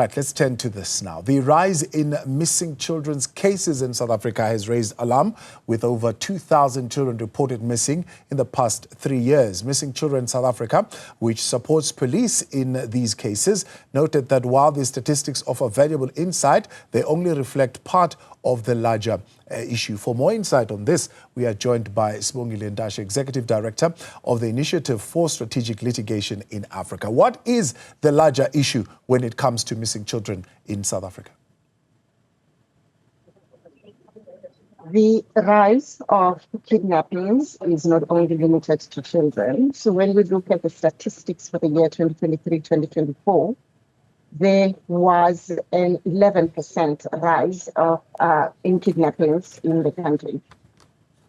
Right, let's turn to this now. The rise in missing children's cases in South Africa has raised alarm, with over 2,000 children reported missing in the past 3 years. Missing Children South Africa, which supports police in these cases, noted that while these statistics offer valuable insight, they only reflect part of the larger issue. For more insight on this, we are joined by Sibongile Ndashe, Executive Director of the Initiative for Strategic Litigation in Africa. What is the larger issue when it comes to missing children in South Africa? The rise of kidnappings is not only limited to children. So when we look at the statistics for the year 2023-2024, there was an 11% rise of in kidnappings in the country.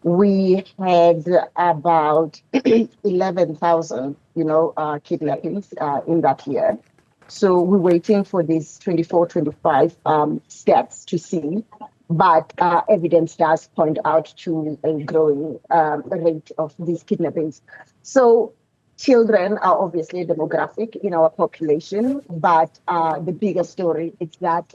We had about 11,000, kidnappings in that year. So we're waiting for these 24-25 stats to see, but evidence does point out to a growing rate of these kidnappings. So children are obviously a demographic in our population, but the bigger story is that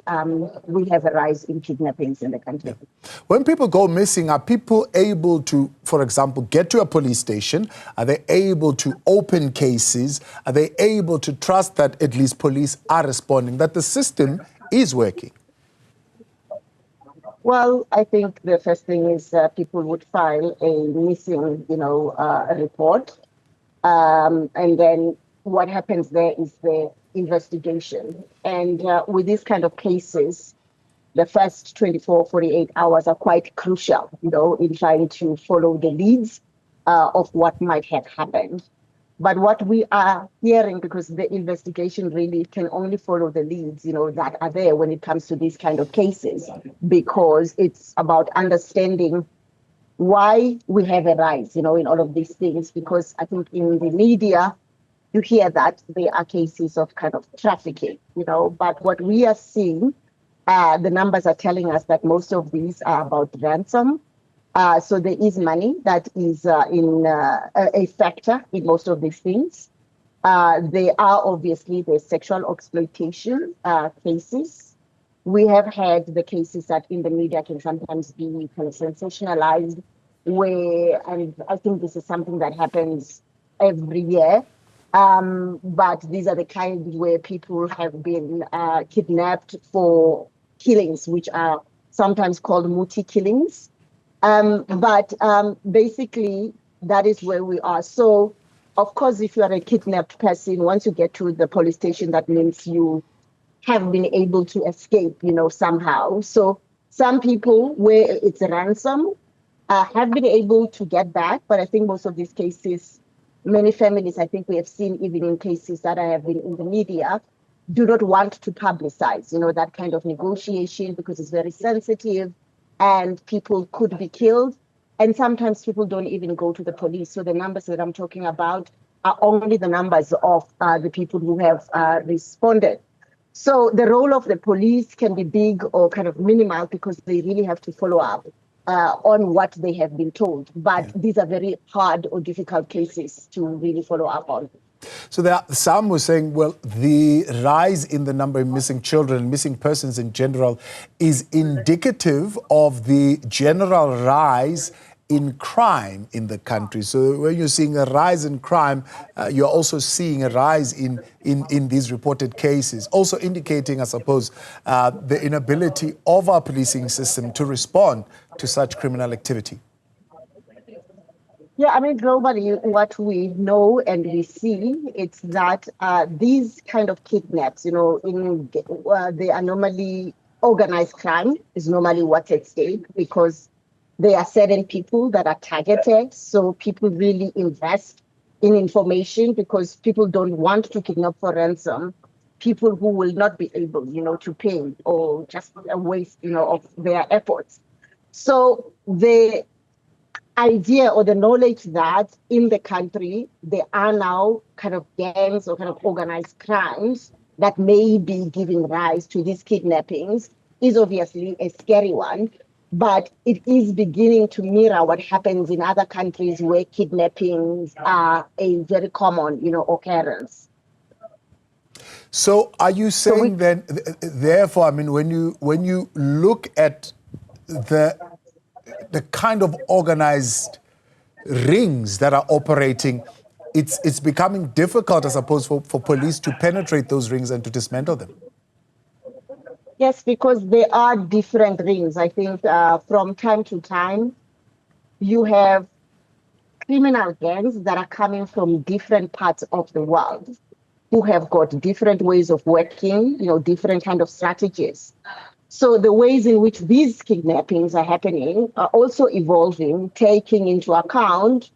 we have a rise in kidnappings in the country. Yeah. When people go missing, are people able to, for example, get to a police station? Are they able to open cases? Are they able to trust that at least police are responding, that the system is working? Well, I think the first thing is people would file a missing, a report. And then what happens there is the investigation. And with these kind of cases, the first 24, 48 hours are quite crucial, in trying to follow the leads of what might have happened. But what we are hearing, because the investigation really can only follow the leads, that are there when it comes to these kind of cases, because it's about understanding why we have a rise, in all of these things, because I think in the media, you hear that there are cases of kind of trafficking, but what we are seeing, the numbers are telling us that most of these are about ransom. So there is money that is a factor in most of these things. There are obviously the sexual exploitation cases. We have had the cases that in the media can sometimes be kind of sensationalized, and I think this is something that happens every year. But these are the kinds where people have been kidnapped for killings, which are sometimes called multi-killings. But basically, that is where we are. So, of course, if you are a kidnapped person, once you get to the police station, that means you have been able to escape, somehow. So some people where it's a ransom have been able to get back. But I think most of these cases, many families, I think we have seen even in cases that I have been in the media, do not want to publicize, that kind of negotiation, because it's very sensitive and people could be killed. And sometimes people don't even go to the police. So the numbers that I'm talking about are only the numbers of the people who have responded. So the role of the police can be big or kind of minimal, because they really have to follow up on what they have been told. But these are very hard or difficult cases to really follow up on. So there are some were saying, well, the rise in the number of missing children, missing persons in general, is indicative of the general rise in crime in the country. So when you're seeing a rise in crime, you're also seeing a rise in these reported cases, also indicating, I suppose, the inability of our policing system to respond to such criminal activity. Yeah, I mean, globally, what we know and we see, it's that these kind of kidnaps, they are normally organized crime is normally what's at stake, because there are certain people that are targeted. So people really invest in information, because people don't want to kidnap for ransom people who will not be able, to pay, or just a waste, of their efforts. So the idea or the knowledge that in the country there are now kind of gangs or kind of organized crimes that may be giving rise to these kidnappings is obviously a scary one, but it is beginning to mirror what happens in other countries where kidnappings are a very common, occurrence. So are you saying then, therefore, I mean, when you look at the kind of organized rings that are operating, it's becoming difficult, I suppose, for police to penetrate those rings and to dismantle them? Yes, because there are different rings. I think from time to time, you have criminal gangs that are coming from different parts of the world who have got different ways of working, different kind of strategies. So the ways in which these kidnappings are happening are also evolving, taking into account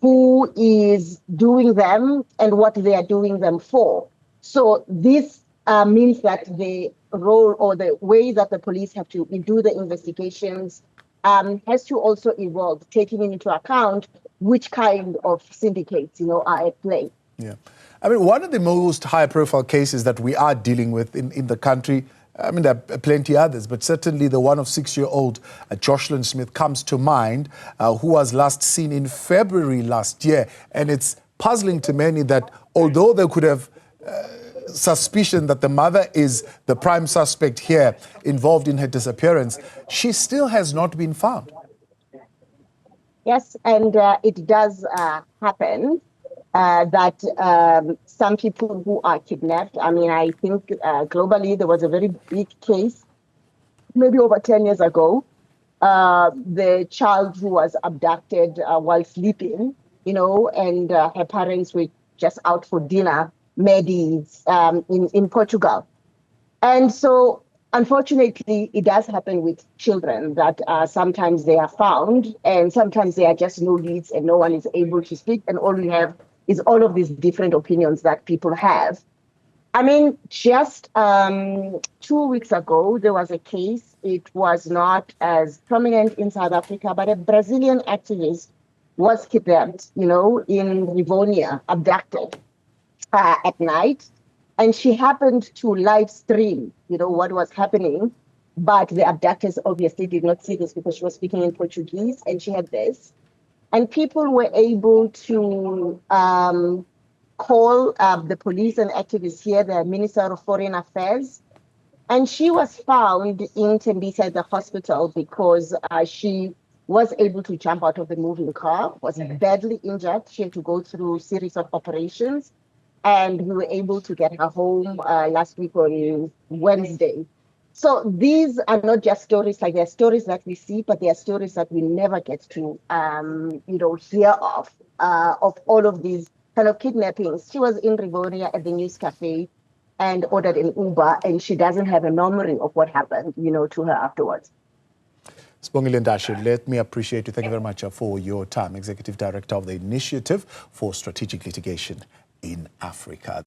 who is doing them and what they are doing them for. So this means that the role or the way that the police have to do the investigations has to also evolve, taking into account which kind of syndicates, are at play. Yeah. I mean, one of the most high-profile cases that we are dealing with in the country, I mean, there are plenty others, but certainly the one of 6-year-old Jocelyn Smith comes to mind, who was last seen in February last year. And it's puzzling to many that although they could have suspicion that the mother is the prime suspect here involved in her disappearance, she still has not been found. Yes, and it does happen that some people who are kidnapped, I mean, I think globally there was a very big case, maybe over 10 years ago, the child who was abducted while sleeping, and her parents were just out for dinner, Medis, in Portugal. And so, unfortunately, it does happen with children that sometimes they are found and sometimes there are just no leads and no one is able to speak, and all we have is all of these different opinions that people have. I mean, just 2 weeks ago, there was a case. It was not as prominent in South Africa, but a Brazilian activist was kidnapped, in Rivonia, abducted at night. And she happened to live stream, what was happening. But the abductors obviously did not see this because she was speaking in Portuguese and she had this. And people were able to call the police and activists here, the Minister of Foreign Affairs. And she was found in Tembisa at the hospital because she was able to jump out of the moving car, was badly injured. She had to go through a series of operations. And we were able to get her home last week on Wednesday. So these are not just stories, like they're stories that we see, but they are stories that we never get to, hear of all of these kind of kidnappings. She was in Rivonia at the News Cafe and ordered an Uber, and she doesn't have a memory of what happened, to her afterwards. Sibongile Ndashe, let me appreciate you. Thank you very much for your time. Executive Director of the Initiative for Strategic Litigation in Africa.